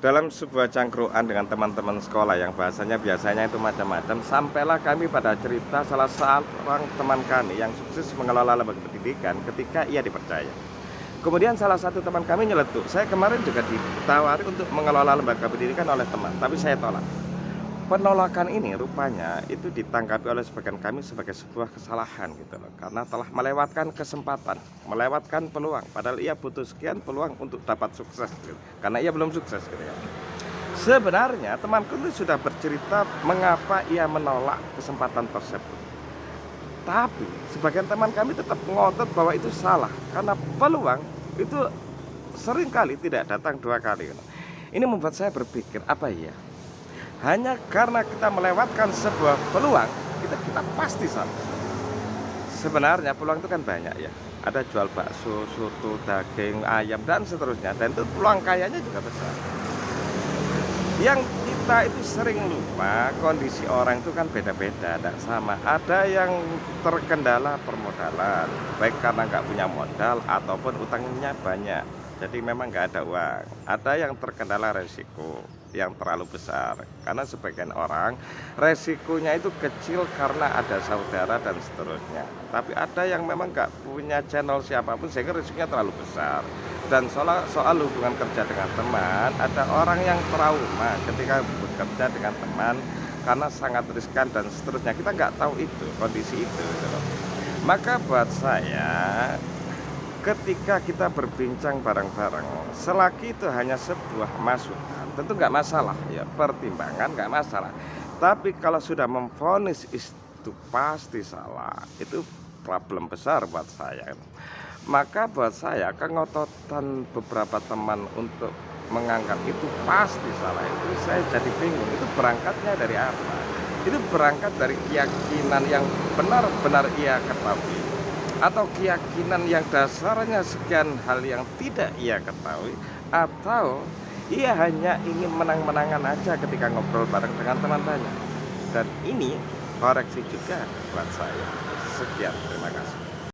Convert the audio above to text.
dalam sebuah cangkruan dengan teman-teman sekolah yang bahasanya biasanya itu macam-macam, sampailah kami pada cerita salah seorang teman kami yang sukses mengelola lembaga pendidikan ketika ia dipercaya. Kemudian salah satu teman kami nyeletuk, saya kemarin juga ditawari untuk mengelola lembaga pendidikan oleh teman, tapi saya tolak. Penolakan ini rupanya itu ditanggapi oleh sebagian kami sebagai sebuah kesalahan gitu loh, karena telah melewatkan kesempatan, melewatkan peluang, padahal ia butuh sekian peluang untuk dapat sukses gitu, karena ia belum sukses gitu ya. Sebenarnya temanku itu sudah bercerita mengapa ia menolak kesempatan tersebut, tapi sebagian teman kami tetap ngotot bahwa itu salah, karena peluang itu seringkali tidak datang dua kali gitu. Ini membuat saya berpikir, apa iya hanya karena kita melewatkan sebuah peluang, kita pasti salah? Sebenarnya peluang itu kan banyak ya. Ada jual bakso, soto, daging, ayam, dan seterusnya. Dan itu peluang kayanya juga besar. Yang kita itu sering lupa, kondisi orang itu kan beda-beda, tidak sama. Ada yang terkendala permodalan, baik karena nggak punya modal ataupun utangnya banyak. Jadi memang nggak ada uang. Ada yang terkendala resiko yang terlalu besar, karena sebagian orang resikonya itu kecil karena ada saudara dan seterusnya. Tapi ada yang memang nggak punya channel siapapun sehingga resikonya terlalu besar. Dan soal hubungan kerja dengan teman, ada orang yang trauma ketika bekerja dengan teman karena sangat riskan dan seterusnya. Kita nggak tahu itu, kondisi itu gitu loh. Maka buat saya, ketika kita berbincang bareng-bareng, selagi itu hanya sebuah masukan, tentu nggak masalah ya, pertimbangan nggak masalah. Tapi kalau sudah memvonis itu pasti salah, itu problem besar buat saya. Maka buat saya, kengototan beberapa teman untuk menganggap itu pasti salah, itu saya jadi bingung. Itu berangkatnya dari apa? Itu berangkat dari keyakinan yang benar-benar ia ketahui, atau keyakinan yang dasarnya sekian hal yang tidak ia ketahui, atau ia hanya ingin menang-menangan aja ketika ngobrol bareng dengan teman banyak. Dan ini koreksi juga buat saya. Sekian, terima kasih.